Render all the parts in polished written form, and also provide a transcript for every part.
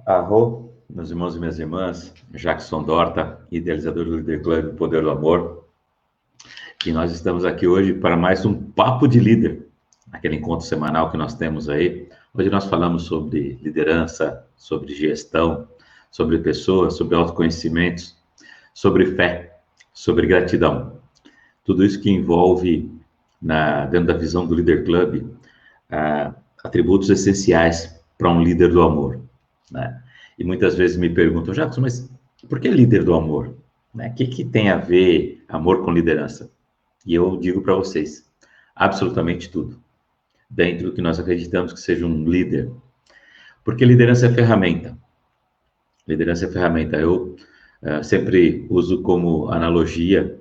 Arro, meus irmãos e minhas irmãs, Jackson Dorta, idealizador do Líder Club Poder do Amor, e nós estamos aqui hoje para mais um Papo de Líder, aquele encontro semanal que nós temos aí. Hoje nós falamos sobre liderança, sobre gestão, sobre pessoas, sobre autoconhecimentos, sobre fé, sobre gratidão. Tudo isso que envolve, dentro da visão do Líder Club, atributos essenciais para um líder do amor, né? E muitas vezes me perguntam, Jackson, mas por que líder do amor? Né? O que tem a ver amor com liderança? E eu digo para vocês, absolutamente tudo, dentro do que nós acreditamos que seja um líder. Porque liderança é ferramenta. Liderança é ferramenta. Eu sempre uso como analogia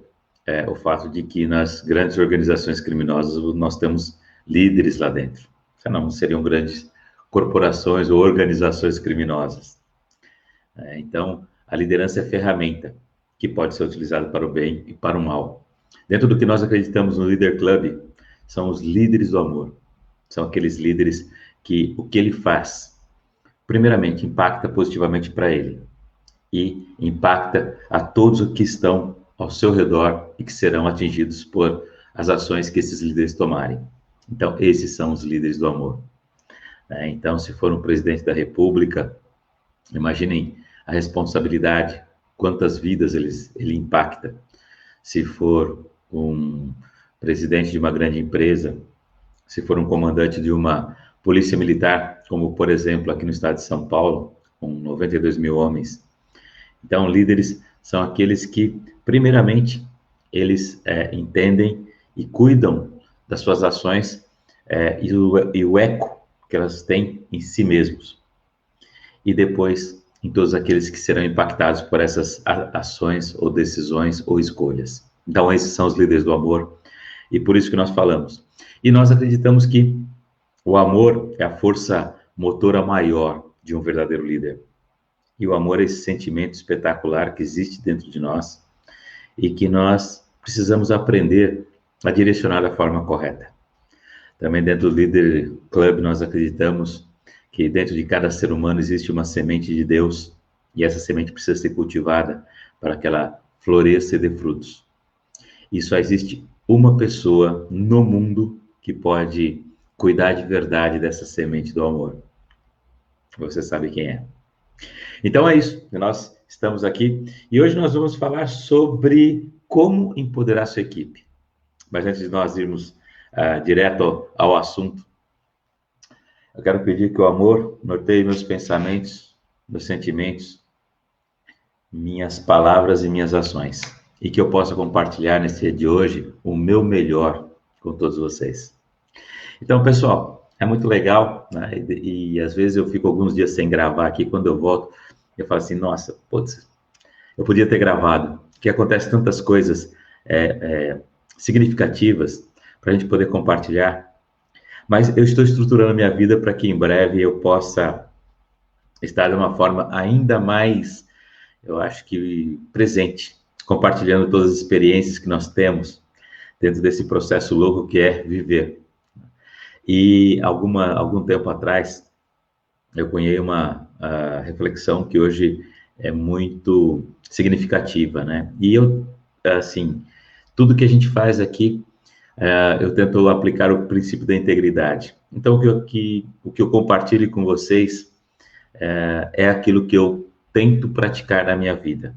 o fato de que nas grandes organizações criminosas nós temos líderes lá dentro. Senão seriam grandes corporações ou organizações criminosas. Então, a liderança é ferramenta que pode ser utilizada para o bem e para o mal. Dentro do que nós acreditamos no Líder Club, são os líderes do amor. São aqueles líderes que o que ele faz, primeiramente, impacta positivamente para ele e impacta a todos os que estão ao seu redor e que serão atingidos por as ações que esses líderes tomarem. Então, esses são os líderes do amor. Então, se for um presidente da República, imaginem a responsabilidade, quantas vidas ele impacta. Se for um presidente de uma grande empresa, se for um comandante de uma polícia militar, como, por exemplo, aqui no estado de São Paulo, com 92 mil homens. Então, líderes são aqueles que, primeiramente, eles entendem e cuidam das suas ações e o eco que elas têm em si mesmos. E depois, em todos aqueles que serão impactados por essas ações ou decisões ou escolhas. Então, esses são os líderes do amor, e por isso que nós falamos. E nós acreditamos que o amor é a força motora maior de um verdadeiro líder. E o amor é esse sentimento espetacular que existe dentro de nós e que nós precisamos aprender a direcionar da forma correta. Também dentro do Líder Club nós acreditamos que dentro de cada ser humano existe uma semente de Deus e essa semente precisa ser cultivada para que ela floresça e dê frutos. E só existe uma pessoa no mundo que pode cuidar de verdade dessa semente do amor. Você sabe quem é. Então é isso, nós estamos aqui e hoje nós vamos falar sobre como empoderar sua equipe. Mas antes de nós irmos direto ao assunto, eu quero pedir que o amor norteie meus pensamentos, meus sentimentos, minhas palavras e minhas ações. E que eu possa compartilhar nesse dia de hoje o meu melhor com todos vocês. Então, pessoal, é muito legal, né? E às vezes eu fico alguns dias sem gravar aqui, quando eu volto, eu falo assim, nossa, putz, eu podia ter gravado, que acontece tantas coisas significativas para a gente poder compartilhar. Mas eu estou estruturando a minha vida para que em breve eu possa estar de uma forma ainda mais, eu acho que presente, compartilhando todas as experiências que nós temos dentro desse processo louco que é viver. E algum tempo atrás, eu cunhei uma reflexão que hoje é muito significativa, né? E eu, assim, tudo que a gente faz aqui, eu tento aplicar o princípio da integridade. Então, o que eu compartilho com vocês é aquilo que eu tento praticar na minha vida.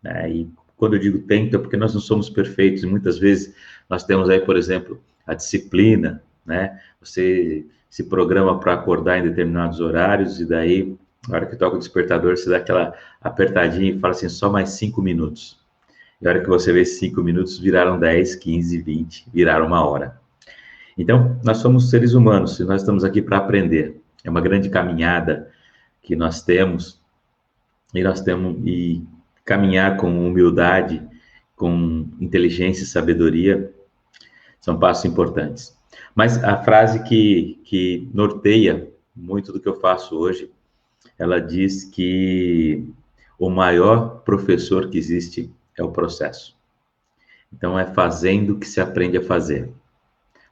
Né? E quando eu digo tento, é porque nós não somos perfeitos. E muitas vezes nós temos aí, por exemplo, a disciplina, né? Você se programa para acordar em determinados horários e daí, na hora que toca o despertador, você dá aquela apertadinha e fala assim, só mais 5 minutos. E a hora que você vê 5 minutos, viraram 10, 15, 20, viraram 1 hora. Então, nós somos seres humanos e nós estamos aqui para aprender. É uma grande caminhada que nós temos e caminhar com humildade, com inteligência e sabedoria são passos importantes. Mas a frase que norteia muito do que eu faço hoje, ela diz que o maior professor que existe é o processo. Então, é fazendo que se aprende a fazer.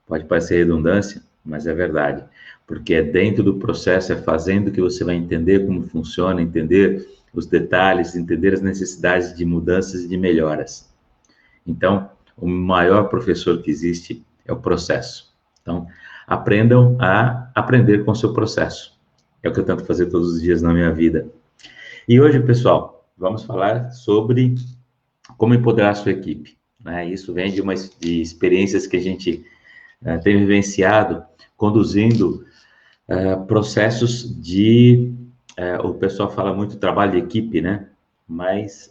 Pode parecer redundância, mas é verdade. porque é dentro do processo, é fazendo que você vai entender como funciona, entender os detalhes, entender as necessidades de mudanças e de melhoras. Então, o maior professor que existe é o processo. Então, aprendam a aprender com o seu processo. É o que eu tento fazer todos os dias na minha vida. E hoje, pessoal, vamos falar sobre como empoderar a sua equipe. Né? Isso vem de experiências que a gente tem vivenciado, conduzindo processos de... o pessoal fala muito trabalho de equipe, né? Mas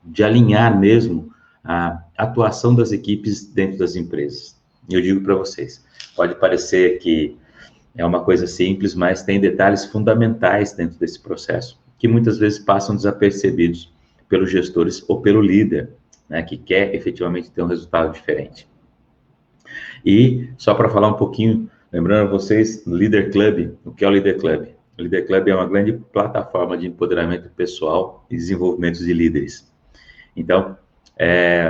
de alinhar mesmo a atuação das equipes dentro das empresas. Eu digo para vocês, pode parecer que é uma coisa simples, mas tem detalhes fundamentais dentro desse processo, que muitas vezes passam desapercebidos pelos gestores ou pelo líder, né, que quer efetivamente ter um resultado diferente. E só para falar um pouquinho, lembrando a vocês, o Leader Club, o que é o Leader Club? O Leader Club é uma grande plataforma de empoderamento pessoal e desenvolvimento de líderes. Então,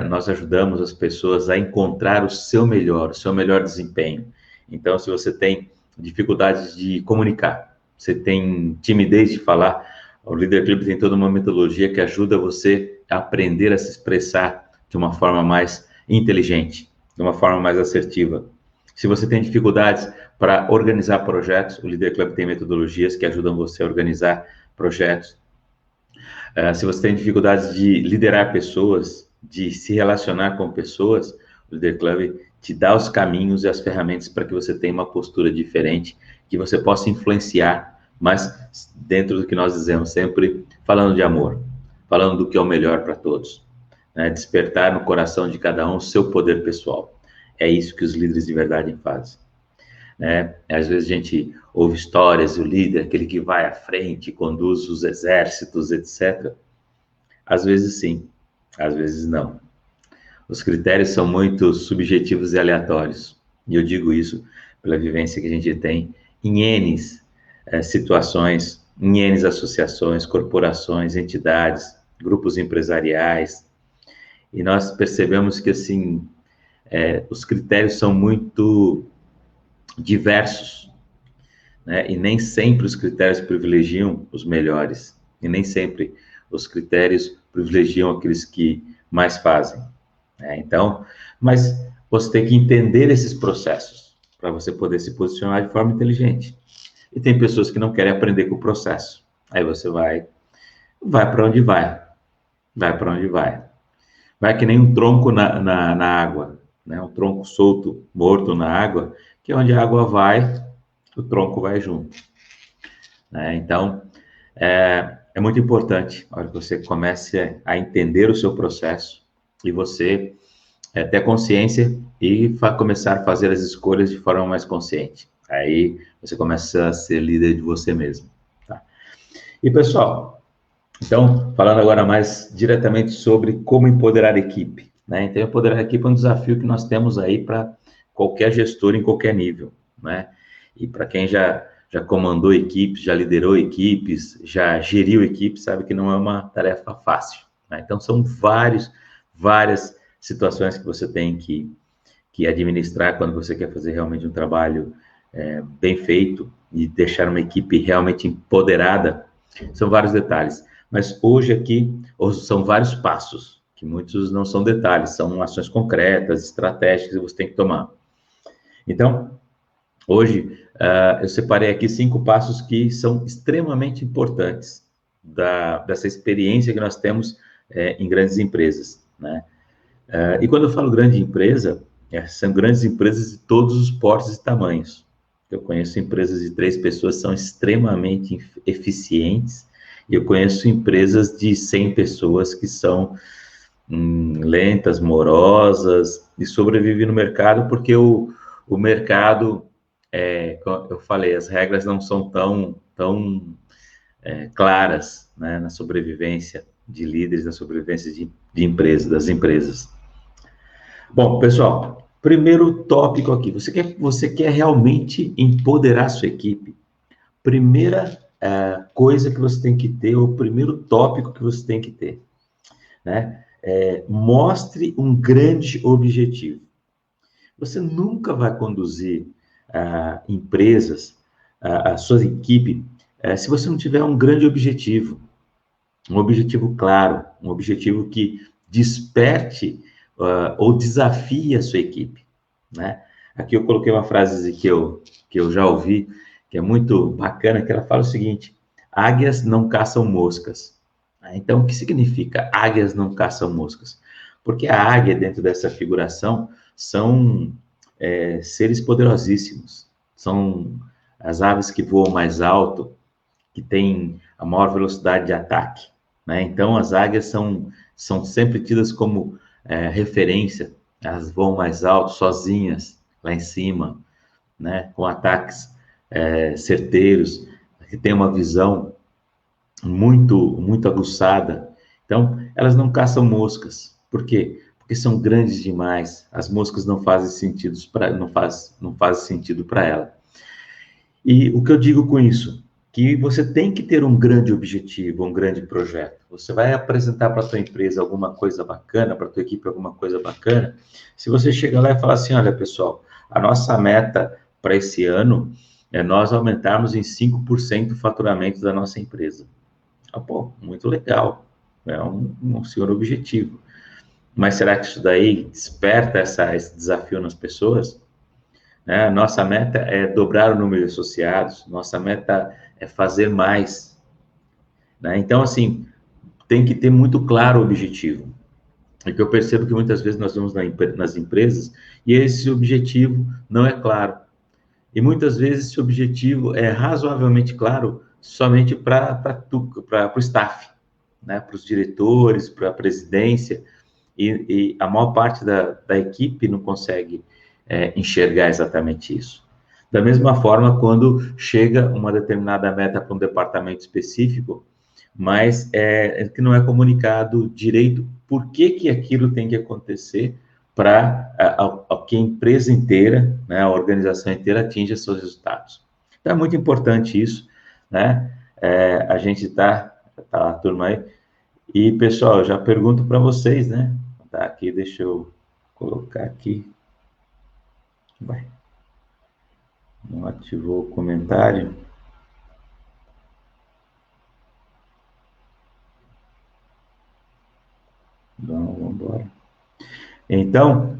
nós ajudamos as pessoas a encontrar o seu melhor desempenho. Então, se você tem dificuldades de comunicar, você tem timidez de falar, o Leader Club tem toda uma metodologia que ajuda você a aprender a se expressar de uma forma mais inteligente, de uma forma mais assertiva. Se você tem dificuldades para organizar projetos, o Leader Club tem metodologias que ajudam você a organizar projetos. Se você tem dificuldades de liderar pessoas, de se relacionar com pessoas, o Leader Club te dá os caminhos e as ferramentas para que você tenha uma postura diferente, que você possa influenciar, mas dentro do que nós dizemos sempre, falando de amor, falando do que é o melhor para todos, né? Despertar no coração de cada um o seu poder pessoal. É isso que os líderes de verdade fazem. Né? Às vezes a gente ouve histórias, o líder, aquele que vai à frente, conduz os exércitos, etc. Às vezes sim, às vezes não. Os critérios são muito subjetivos e aleatórios. E eu digo isso pela vivência que a gente tem em N situações, em N associações, corporações, entidades, grupos empresariais. E nós percebemos que, assim, os critérios são muito diversos, né? E nem sempre os critérios privilegiam os melhores, e nem sempre os critérios privilegiam aqueles que mais fazem, né? Então, mas você tem que entender esses processos para você poder se posicionar de forma inteligente. E tem pessoas que não querem aprender com o processo. Aí você vai para onde vai para onde vai. Vai que nem um tronco na água, né? Um tronco solto, morto na água, que onde a água vai, o tronco vai junto. Né? Então, é muito importante, a hora que você comece a entender o seu processo e você ter consciência e começar a fazer as escolhas de forma mais consciente. Aí você começa a ser líder de você mesmo. Tá? E, pessoal, então, falando agora mais diretamente sobre como empoderar a equipe. Né? Então, empoderar a equipe é um desafio que nós temos aí para qualquer gestor em qualquer nível. Né? E para quem já comandou equipes, já liderou equipes, já geriu equipes, sabe que não é uma tarefa fácil. Né? Então, são várias situações que você tem que administrar quando você quer fazer realmente um trabalho bem feito e deixar uma equipe realmente empoderada. São vários detalhes. Mas hoje aqui são vários passos, que muitos não são detalhes, são ações concretas, estratégicas que você tem que tomar. Então, hoje, eu separei aqui 5 passos que são extremamente importantes dessa experiência que nós temos em grandes empresas, né? E quando eu falo grande empresa, são grandes empresas de todos os portes e tamanhos. Eu conheço empresas de 3 pessoas que são extremamente eficientes, e eu conheço empresas de 100 pessoas que são lentas, morosas, e sobrevivem no mercado porque o mercado, como eu falei, as regras não são tão claras, né, na sobrevivência de líderes, na sobrevivência de empresas, das empresas. Bom, pessoal, primeiro tópico aqui, você quer realmente empoderar a sua equipe? Primeira coisa que você tem que ter, o primeiro tópico que você tem que ter, né? Mostre um grande objetivo. Você nunca vai conduzir empresas, a sua equipe, se você não tiver um grande objetivo, um objetivo claro, um objetivo que desperte ou desafie a sua equipe, né? Aqui eu coloquei uma frase que eu já ouvi, que é muito bacana, que ela fala o seguinte: águias não caçam moscas. Então, o que significa águias não caçam moscas? Porque a águia, dentro dessa figuração, são seres poderosíssimos. São as aves que voam mais alto, que têm a maior velocidade de ataque, né? Então, as águias são sempre tidas como referência. Elas voam mais alto, sozinhas, lá em cima, né? Com ataques certeiros, que têm uma visão muito aguçada. Então, elas não caçam moscas. Por quê? Porque são grandes demais. As moscas não fazem sentido não faz sentido para ela. E o que eu digo com isso? Que você tem que ter um grande objetivo, um grande projeto. Você vai apresentar para a tua empresa alguma coisa bacana, para a tua equipe alguma coisa bacana. Se você chega lá e falar assim, olha, pessoal, a nossa meta para esse ano é nós aumentarmos em 5% o faturamento da nossa empresa. Pô, muito legal. É um senhor objetivo. Mas será que isso daí desperta esse desafio nas pessoas? Né? Nossa meta é dobrar o número de associados, nossa meta é fazer mais, né? Então, assim, tem que ter muito claro o objetivo. É que eu percebo que muitas vezes nós vamos nas empresas e esse objetivo não é claro. E muitas vezes esse objetivo é razoavelmente claro somente para o staff, né? Para os diretores, para a presidência, e a maior parte da equipe não consegue enxergar exatamente isso. Da mesma forma, quando chega uma determinada meta para um departamento específico, mas que não é comunicado direito por que aquilo tem que acontecer para que a empresa inteira, né, a organização inteira atinja seus resultados. Então, é muito importante isso, né? A gente tá a turma aí. E, pessoal, já pergunto para vocês, né? Tá aqui, deixa eu colocar aqui. Vai. Não ativou o comentário. Vamos embora. Então,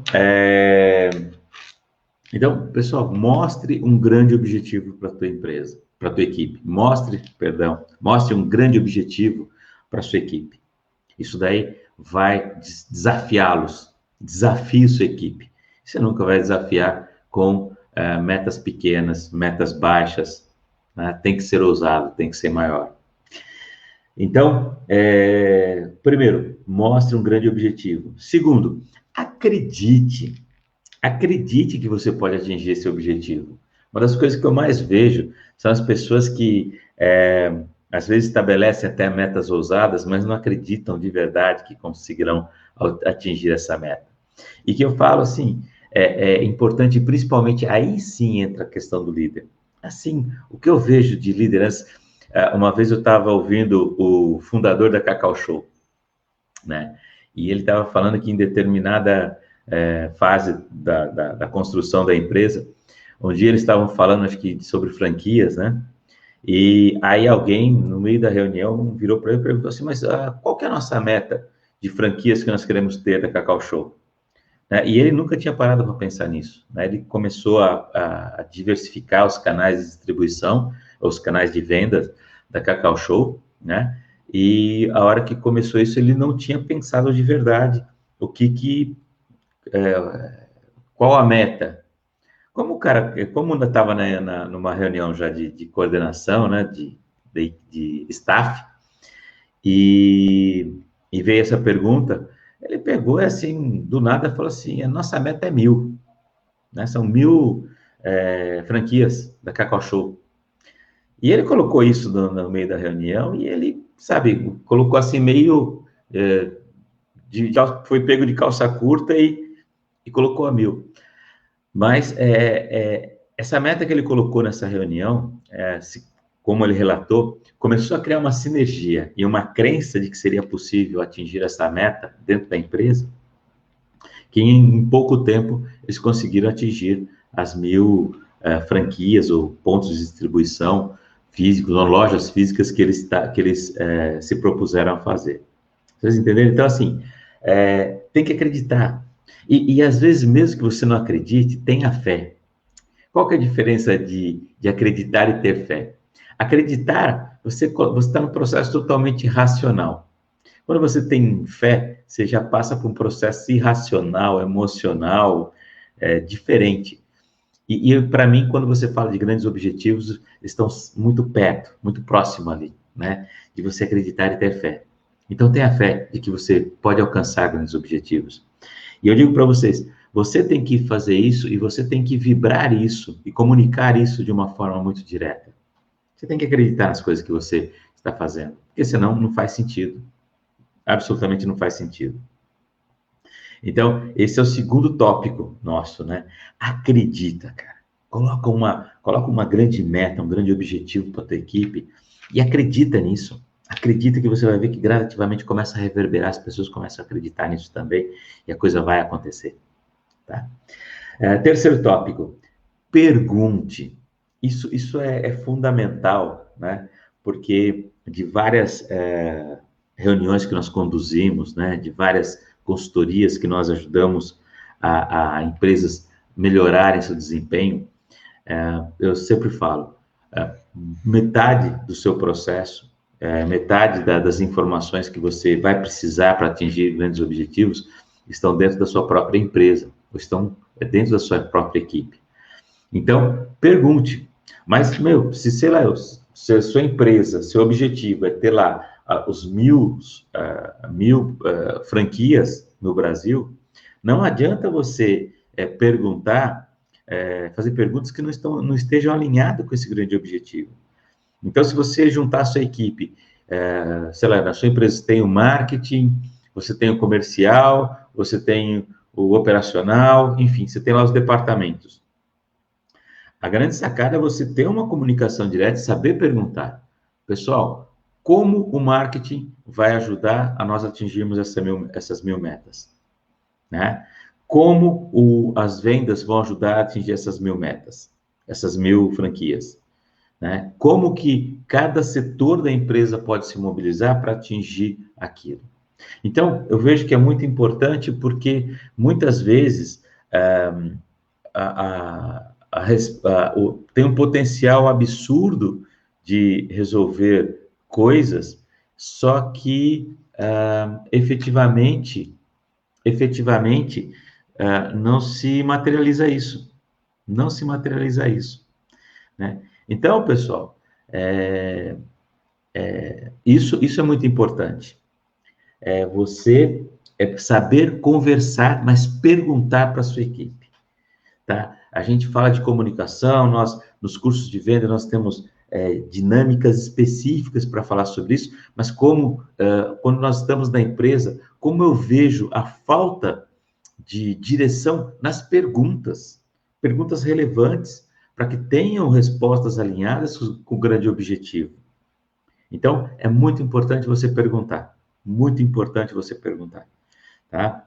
pessoal, mostre um grande objetivo para a tua empresa, para a tua equipe. Mostre um grande objetivo para a sua equipe. Isso daí vai desafiá-los. Desafie sua equipe. Você nunca vai desafiar com metas pequenas, metas baixas, né? Tem que ser ousado, tem que ser maior. Então, primeiro, mostre um grande objetivo. Segundo, acredite que você pode atingir esse objetivo. Uma das coisas que eu mais vejo são as pessoas que às vezes estabelecem até metas ousadas, mas não acreditam de verdade que conseguirão atingir essa meta. E que eu falo assim, é importante, principalmente, aí sim entra a questão do líder. Assim, o que eu vejo de liderança, uma vez eu estava ouvindo o fundador da Cacau Show, né? E ele estava falando que em determinada fase da construção da empresa, um dia eles estavam falando, acho que sobre franquias, né? E aí alguém, no meio da reunião, virou para ele e perguntou assim, mas qual que é a nossa meta de franquias que nós queremos ter da Cacau Show? E ele nunca tinha parado para pensar nisso, né? Ele começou a diversificar os canais de distribuição, os canais de venda da Cacau Show, né? E a hora que começou isso, ele não tinha pensado de verdade qual a meta. Como o cara, como ainda estava numa reunião já de coordenação, né, de staff, e veio essa pergunta, ele pegou assim, do nada, falou assim, a nossa meta é 1.000, né, são 1.000 franquias da Cacau Show. E ele colocou isso no meio da reunião e ele, sabe, colocou assim meio, foi pego de calça curta e colocou a 1.000. Mas essa meta que ele colocou nessa reunião, como ele relatou, começou a criar uma sinergia e uma crença de que seria possível atingir essa meta dentro da empresa, que em pouco tempo eles conseguiram atingir as 1.000 franquias ou pontos de distribuição físicos, ou lojas físicas que eles se propuseram a fazer. Vocês entenderam? Então, assim, tem que acreditar. E às vezes, mesmo que você não acredite, tenha fé. Qual que é a diferença de acreditar e ter fé? Acreditar, você está num processo totalmente racional. Quando você tem fé, você já passa por um processo irracional, emocional, diferente. E para mim, quando você fala de grandes objetivos, eles estão muito perto, muito próximo ali, né? De você acreditar e ter fé. Então, tenha fé de que você pode alcançar grandes objetivos. E eu digo para vocês, você tem que fazer isso e você tem que vibrar isso e comunicar isso de uma forma muito direta. Você tem que acreditar nas coisas que você está fazendo, porque senão não faz sentido. Absolutamente não faz sentido. Então, esse é o segundo tópico nosso, né? Acredita, cara. Coloca uma grande meta, um grande objetivo para a tua equipe e acredita nisso. Acredita que você vai ver que gradativamente começa a reverberar, as pessoas começam a acreditar nisso também e a coisa vai acontecer, tá? Terceiro tópico, pergunte. Isso é fundamental, né? Porque de várias reuniões que nós conduzimos, né? De várias consultorias que nós ajudamos a empresas melhorarem seu desempenho, eu sempre falo, metade do seu processo, metade das informações que você vai precisar para atingir grandes objetivos estão dentro da sua própria empresa, ou estão dentro da sua própria equipe. Então, pergunte. Mas, se, sei lá, se a sua empresa, seu objetivo é ter lá os 1.000 franquias no Brasil, não adianta você fazer perguntas que não estejam alinhadas com esse grande objetivo. Então, se você juntar a sua equipe, sei lá, na sua empresa tem o marketing, você tem o comercial, você tem o operacional, enfim, você tem lá os departamentos. A grande sacada é você ter uma comunicação direta e saber perguntar. Pessoal, como o marketing vai ajudar a nós atingirmos essas 1.000 metas? Né? Como as vendas vão ajudar a atingir essas 1.000 metas? Essas 1.000 franquias? Né? Como que cada setor da empresa pode se mobilizar para atingir aquilo? Então, eu vejo que é muito importante porque, muitas vezes, tem um potencial absurdo de resolver coisas, só que, efetivamente, não se materializa isso. Não se materializa isso, né? Então, pessoal, isso é muito importante. Você saber conversar, mas perguntar para a sua equipe, tá? A gente fala de comunicação, nos cursos de venda, nós temos dinâmicas específicas para falar sobre isso, mas quando nós estamos na empresa, como eu vejo a falta de direção nas perguntas relevantes, para que tenham respostas alinhadas com o grande objetivo. Então, é muito importante você perguntar. Muito importante você perguntar, tá?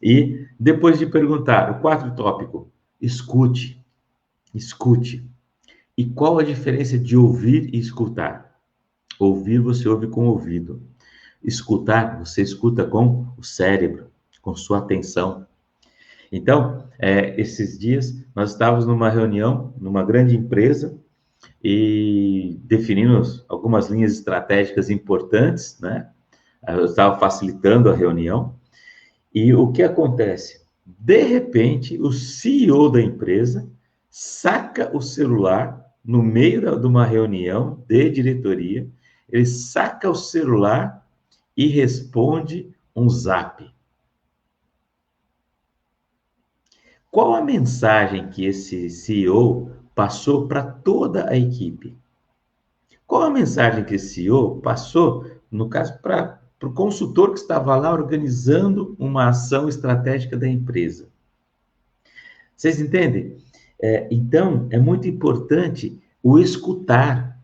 E depois de perguntar, o quarto tópico, escute. Escute. E qual a diferença de ouvir e escutar? Ouvir, você ouve com o ouvido. Escutar, você escuta com o cérebro, com sua atenção. Então, esses dias, nós estávamos numa reunião, numa grande empresa, e definimos algumas linhas estratégicas importantes, né? Eu estava facilitando a reunião, e o que acontece? De repente, o CEO da empresa saca o celular no meio de uma reunião de diretoria, ele saca o celular e responde um zap. Qual a mensagem que esse CEO passou para toda a equipe? Qual a mensagem que esse CEO passou, no caso, para o consultor que estava lá organizando uma ação estratégica da empresa? Vocês entendem? Então, é muito importante o escutar.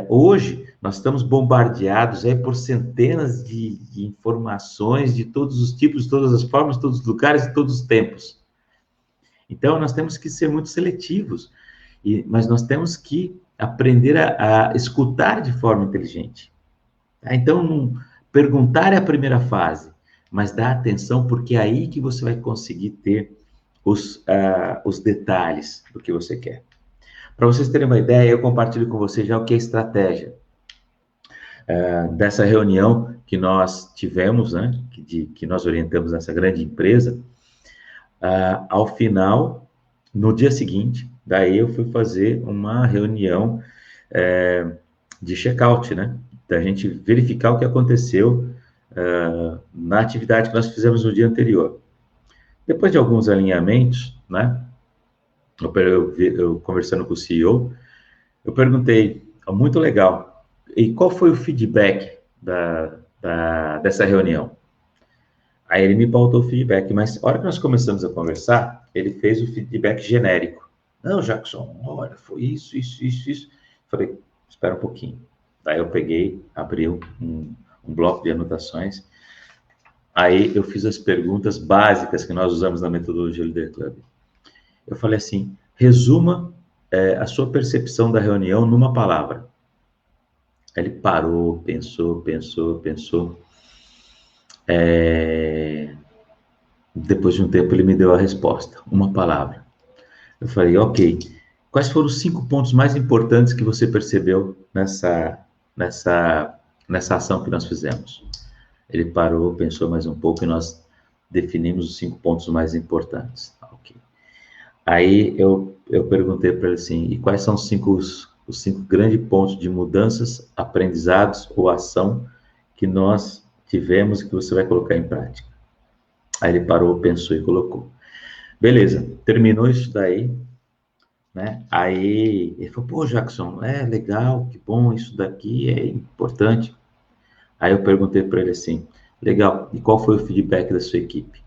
Hoje, nós estamos bombardeados por centenas de informações de todos os tipos, de todas as formas, de todos os lugares e todos os tempos. Então, nós temos que ser muito seletivos, mas nós temos que aprender a escutar de forma inteligente. Tá? Então, perguntar é a primeira fase, mas dá atenção, porque é aí que você vai conseguir ter os detalhes do que você quer. Para vocês terem uma ideia, eu compartilho com vocês já o que é estratégia. Dessa reunião que nós tivemos, né, que nós orientamos nessa grande empresa, ao final, no dia seguinte, daí eu fui fazer uma reunião de check-out, né, da gente verificar o que aconteceu na atividade que nós fizemos no dia anterior. Depois de alguns alinhamentos, né, eu conversando com o CEO, eu perguntei, muito legal, e qual foi o feedback dessa reunião? Aí ele me pautou o feedback, mas a hora que nós começamos a conversar, ele fez o feedback genérico. Não, Jackson, olha, foi isso. Falei, espera um pouquinho. Daí eu peguei, abri um bloco de anotações, aí eu fiz as perguntas básicas que nós usamos na metodologia Leader Club. Eu falei assim, resuma a sua percepção da reunião numa palavra. Aí ele parou, pensou. Depois de um tempo ele me deu a resposta, uma palavra. Eu falei, ok, quais foram os 5 pontos mais importantes que você percebeu nessa ação que nós fizemos? Ele parou, pensou mais um pouco e nós definimos os 5 pontos mais importantes. Okay. Aí eu perguntei para ele assim, e quais são os cinco grandes pontos de mudanças, aprendizados ou ação que nós tivemos e que você vai colocar em prática? Aí ele parou, pensou e colocou. Beleza, terminou isso daí, né? Aí ele falou, pô, Jackson, legal, que bom, isso daqui é importante. Aí eu perguntei para ele assim, legal, e qual foi o feedback da sua equipe?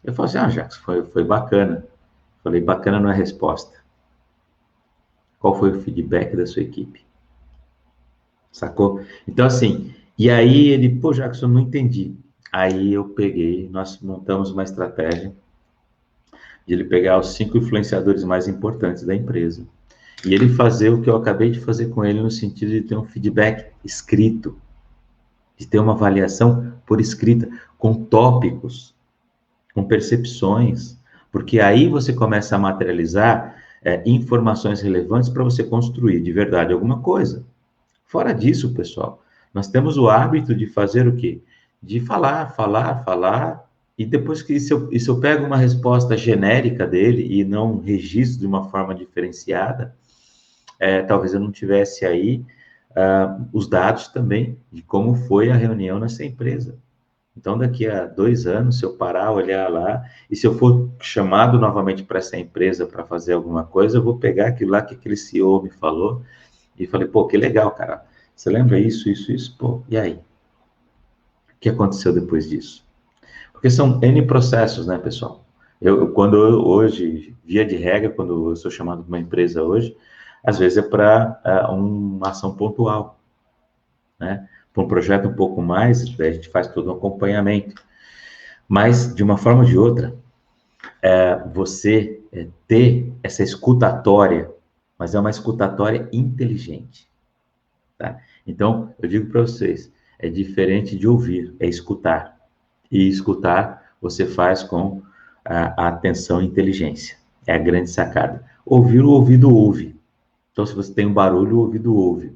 Ele falou assim, Jackson, foi bacana. Falei, bacana não é resposta. Qual foi o feedback da sua equipe? Sacou? Então, assim, e aí ele, pô, Jackson, não entendi. Aí eu peguei, nós montamos uma estratégia de ele pegar os 5 influenciadores mais importantes da empresa e ele fazer o que eu acabei de fazer com ele no sentido de ter um feedback escrito, de ter uma avaliação por escrita, com tópicos, com percepções, porque aí você começa a materializar informações relevantes para você construir de verdade alguma coisa. Fora disso, pessoal, nós temos o hábito de fazer o quê? De falar, e depois que se eu pego uma resposta genérica dele e não registro de uma forma diferenciada, talvez eu não tivesse aí os dados também de como foi a reunião nessa empresa. Então, daqui a 2 anos, se eu parar, olhar lá, e se eu for chamado novamente para essa empresa para fazer alguma coisa, eu vou pegar aquilo lá que aquele CEO me falou e falei, pô, que legal, cara. Você lembra isso? Pô, e aí? O que aconteceu depois disso? Porque são N processos, né, pessoal? Hoje, via de regra, quando eu sou chamado para uma empresa hoje, às vezes é para uma ação pontual, né? Para um projeto um pouco mais, daí a gente faz todo um acompanhamento. Mas, de uma forma ou de outra, você ter essa escutatória, mas é uma escutatória inteligente, tá? Então, eu digo para vocês, é diferente de ouvir, é escutar. E escutar você faz com a atenção e inteligência. É a grande sacada. Ouvir, o ouvido ouve. Então, se você tem um barulho, o ouvido ouve.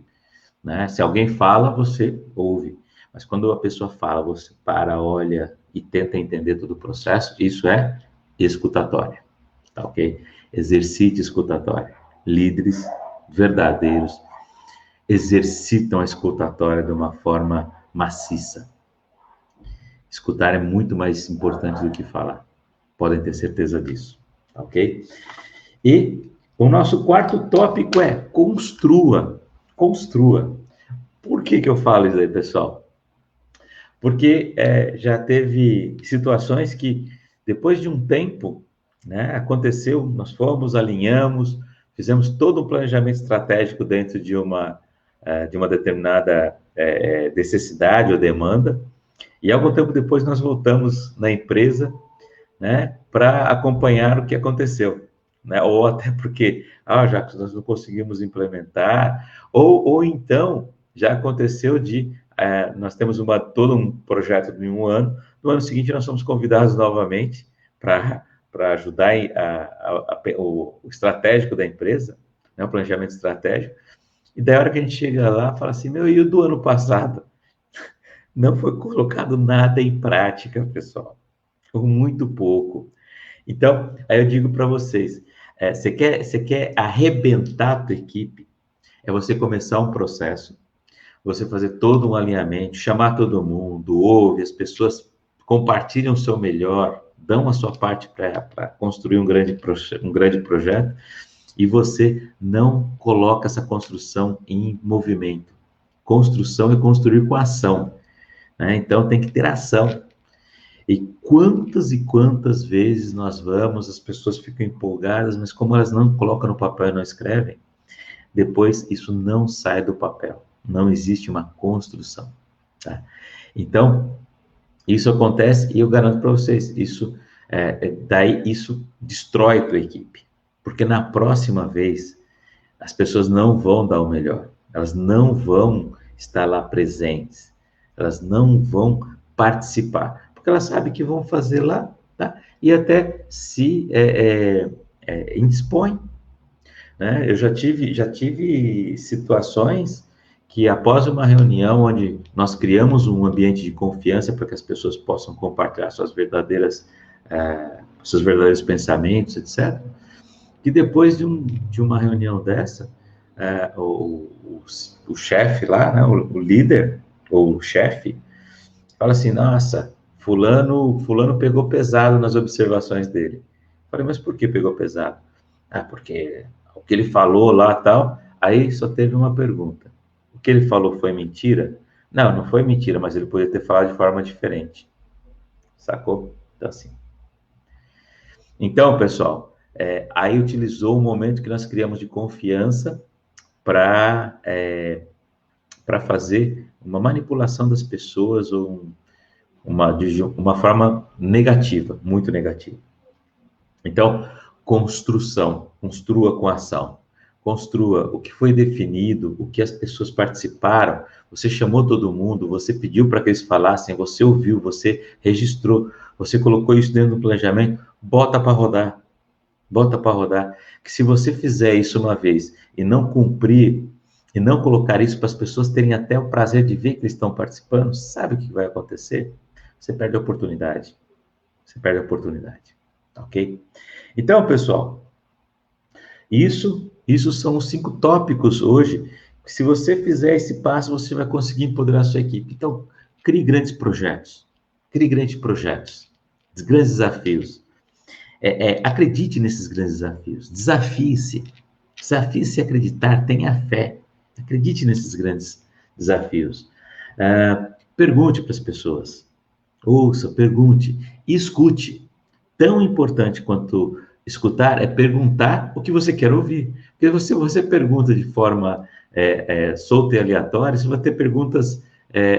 Né? Se alguém fala, você ouve. Mas quando a pessoa fala, você para, olha e tenta entender todo o processo, isso é escutatória. Tá ok? Exercite escutatória. Líderes verdadeiros exercitam a escutatória de uma forma maciça. Escutar é muito mais importante do que falar. Podem ter certeza disso, ok? E o nosso quarto tópico é construa. Construa. Por que eu falo isso aí, pessoal? Porque já teve situações que, depois de um tempo, né, aconteceu, nós fomos, alinhamos, fizemos todo um planejamento estratégico dentro de uma determinada necessidade ou demanda, e algum tempo depois nós voltamos na empresa né, para acompanhar o que aconteceu, né? Ou até porque, já que nós não conseguimos implementar, ou então já aconteceu de nós temos todo um projeto de um ano, no ano seguinte nós somos convidados novamente para ajudar o estratégico da empresa, né, o planejamento estratégico, e daí a hora que a gente chega lá, fala assim, e o do ano passado? Não foi colocado nada em prática, pessoal, ou muito pouco. Então, aí eu digo para vocês, você quer arrebentar a tua equipe, é você começar um processo, você fazer todo um alinhamento, chamar todo mundo, ouve, as pessoas compartilham o seu melhor, dão a sua parte para construir um grande projeto, e você não coloca essa construção em movimento. Construção é construir com ação, né? Então tem que ter ação. E quantas vezes nós vamos, as pessoas ficam empolgadas, mas como elas não colocam no papel e não escrevem, depois isso não sai do papel. Não existe uma construção, tá? Então, isso acontece e eu garanto para vocês, daí isso destrói a tua equipe. Porque na próxima vez, as pessoas não vão dar o melhor. Elas não vão estar lá presentes. Elas não vão participar. Porque elas sabem que vão fazer lá, tá? E até se indispõem, né? Eu já tive situações que após uma reunião onde nós criamos um ambiente de confiança para que as pessoas possam compartilhar seus verdadeiros pensamentos, etc., que depois de uma reunião dessa, o chefe lá, né, o líder, ou o chefe, fala assim, nossa, fulano pegou pesado nas observações dele. Falei, mas por que pegou pesado? Porque o que ele falou lá tal, aí só teve uma pergunta. O que ele falou foi mentira? Não, não foi mentira, mas ele poderia ter falado de forma diferente. Sacou? Então, assim. Então, pessoal, aí utilizou o momento que nós criamos de confiança para fazer uma manipulação das pessoas ou de uma forma negativa, muito negativa. Então, construa com ação. Construa o que foi definido, o que as pessoas participaram. Você chamou todo mundo, você pediu para que eles falassem, você ouviu, você registrou, você colocou isso dentro do planejamento, bota para rodar. Bota para rodar. Que se você fizer isso uma vez e não cumprir, e não colocar isso para as pessoas terem até o prazer de ver que eles estão participando, sabe o que vai acontecer? Você perde a oportunidade. Você perde a oportunidade. Ok? Então, pessoal, isso são os 5 tópicos hoje. Que se você fizer esse passo, você vai conseguir empoderar a sua equipe. Então, crie grandes projetos. Crie grandes projetos. Grandes desafios. Acredite nesses grandes desafios. Desafie-se. Desafie-se a acreditar. Tenha fé. Acredite nesses grandes desafios. Pergunte para as pessoas. Ouça, pergunte. E escute. Tão importante quanto escutar é perguntar o que você quer ouvir. Porque se você pergunta de forma solta e aleatória, você vai ter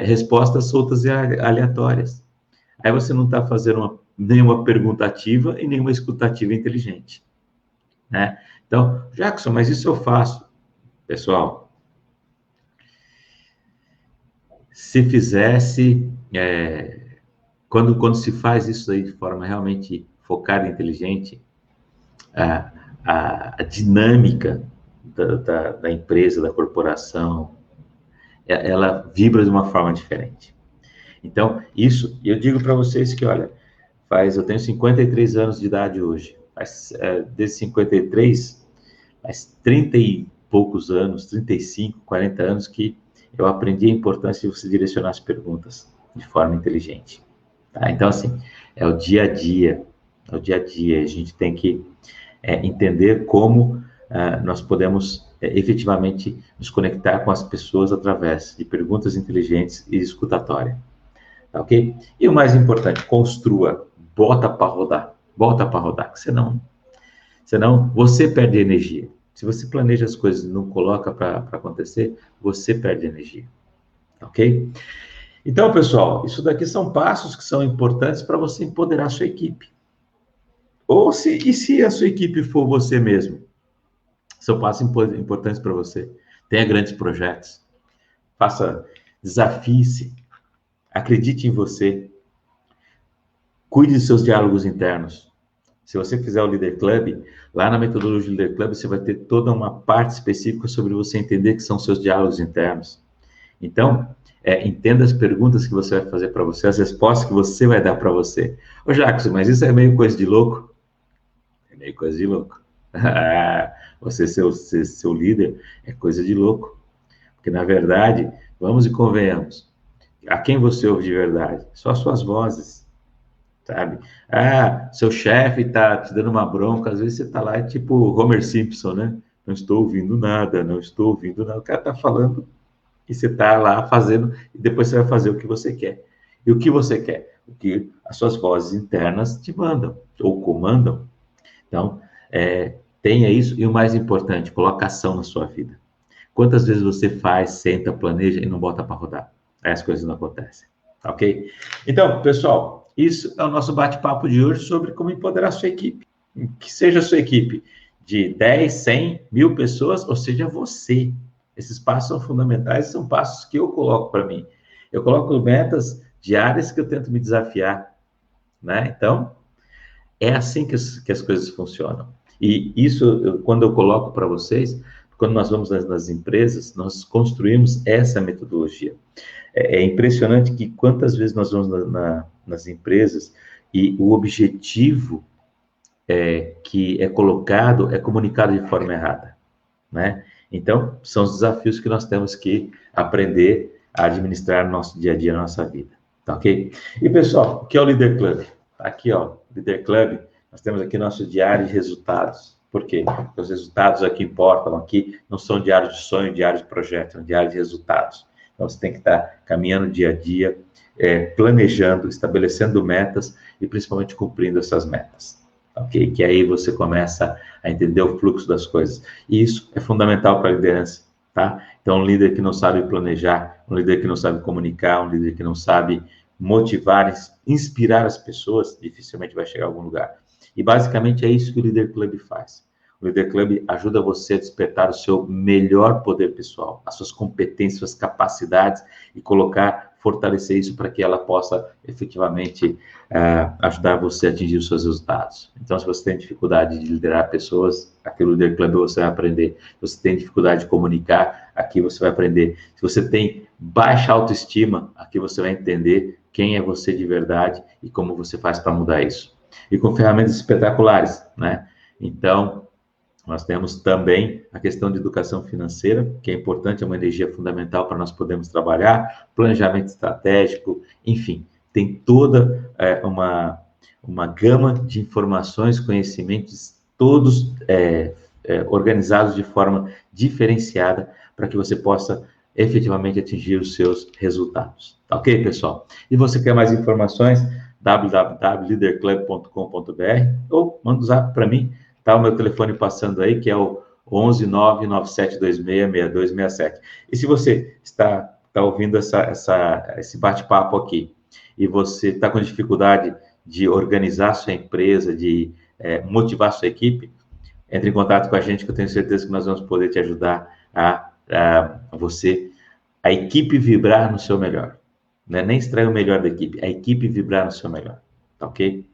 respostas soltas e aleatórias. Aí você não está fazendo nenhuma pergunta ativa e nenhuma escutativa inteligente, né? Então, Jackson, mas isso eu faço. Pessoal, se fizesse, quando se faz isso aí de forma realmente focada e inteligente, a dinâmica da empresa, da corporação, ela vibra de uma forma diferente. Então, eu digo para vocês que, olha, eu tenho 53 anos de idade hoje, desde 53, faz 30 e poucos anos, 35, 40 anos que eu aprendi a importância de você direcionar as perguntas de forma inteligente. Tá? Então, assim, é o dia a dia, a gente tem que entender como nós podemos efetivamente nos conectar com as pessoas através de perguntas inteligentes e escutatória. Tá, ok? E o mais importante, construa, bota para rodar, que senão você perde energia. Se você planeja as coisas e não coloca para acontecer, você perde energia. Ok? Então, pessoal, isso daqui são passos que são importantes para você empoderar a sua equipe. E se a sua equipe for você mesmo? São passos importantes para você. Tenha grandes projetos. Desafie-se. Acredite em você. Cuide dos seus diálogos internos. Se você fizer o Leader Club, lá na metodologia do Leader Club, você vai ter toda uma parte específica sobre você entender que são seus diálogos internos. Então, entenda as perguntas que você vai fazer para você, as respostas que você vai dar para você. Ô, Jackson, mas isso é meio coisa de louco? É meio coisa de louco. Você ser seu líder é coisa de louco. Porque, na verdade, vamos e convenhamos, a quem você ouve de verdade? Só as suas vozes, sabe? Seu chefe está te dando uma bronca, às vezes você está lá, tipo Homer Simpson, né? Não estou ouvindo nada, não estou ouvindo nada. O cara está falando e você está lá fazendo, e depois você vai fazer o que você quer. E o que você quer? O que as suas vozes internas te mandam, ou comandam. Então, tenha isso, e o mais importante, coloca ação na sua vida. Quantas vezes você faz, senta, planeja e não bota para rodar? Aí as coisas não acontecem, ok? Então, pessoal, isso é o nosso bate-papo de hoje sobre como empoderar a sua equipe. Que seja a sua equipe de 10, 100, 1000 pessoas, ou seja, você. Esses passos são fundamentais, são passos que eu coloco para mim. Eu coloco metas diárias que eu tento me desafiar, né? Então, é assim que as coisas funcionam. E isso, quando eu coloco para vocês, quando nós vamos nas empresas, nós construímos essa metodologia. É impressionante que quantas vezes nós vamos nas empresas e o objetivo que é colocado é comunicado de forma errada, né? Então, são os desafios que nós temos que aprender a administrar no nosso dia a dia, na nossa vida, tá ok? E, pessoal, o que é o Leader Club? Aqui, ó, Leader Club, nós temos aqui nosso diário de resultados. Por quê? Porque os resultados aqui importam, aqui não são diários de sonho, diários de projeto, são diários de resultados. Então, você tem que estar caminhando dia a dia, planejando, estabelecendo metas e principalmente cumprindo essas metas. Ok? Que aí você começa a entender o fluxo das coisas. E isso é fundamental para a liderança, tá? Então, um líder que não sabe planejar, um líder que não sabe comunicar, um líder que não sabe motivar, inspirar as pessoas, dificilmente vai chegar a algum lugar. E basicamente é isso que o Leader Club faz. O Leader Club ajuda você a despertar o seu melhor poder pessoal, as suas competências, suas capacidades e fortalecer isso para que ela possa efetivamente ajudar você a atingir os seus resultados. Então, se você tem dificuldade de liderar pessoas, aqui no Leader Club você vai aprender. Se você tem dificuldade de comunicar, aqui você vai aprender. Se você tem baixa autoestima, aqui você vai entender quem é você de verdade e como você faz para mudar isso. E com ferramentas espetaculares, né? Então, nós temos também a questão de educação financeira, que é importante, é uma energia fundamental para nós podermos trabalhar, planejamento estratégico, enfim, tem toda uma gama de informações, conhecimentos, todos organizados de forma diferenciada para que você possa efetivamente atingir os seus resultados. Tá ok, pessoal? E você quer mais informações? www.leaderclub.com.br ou manda um zap para mim. Tá o meu telefone passando aí, que é o 11 99726 6267. E se você está ouvindo esse bate-papo aqui e você está com dificuldade de organizar sua empresa, de motivar sua equipe, entre em contato com a gente, que eu tenho certeza que nós vamos poder te ajudar a equipe vibrar no seu melhor. Não é nem extrair o melhor da equipe, a equipe vibrar no seu melhor. Tá ok?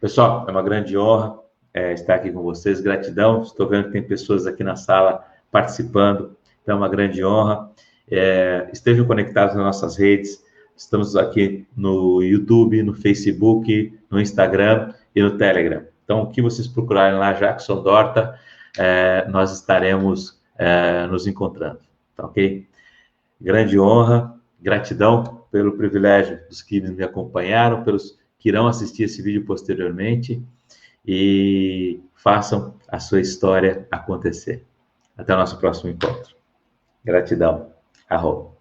Pessoal, é uma grande honra estar aqui com vocês. Gratidão. Estou vendo que tem pessoas aqui na sala participando. Então, é uma grande honra. Estejam conectados nas nossas redes. Estamos aqui no YouTube, no Facebook, no Instagram e no Telegram. Então, o que vocês procurarem lá, Jackson Dorta, nós estaremos nos encontrando. Tá ok? Grande honra. Gratidão pelo privilégio dos que me acompanharam, pelos que irão assistir esse vídeo posteriormente. E façam a sua história acontecer. Até o nosso próximo encontro. Gratidão. Arroba.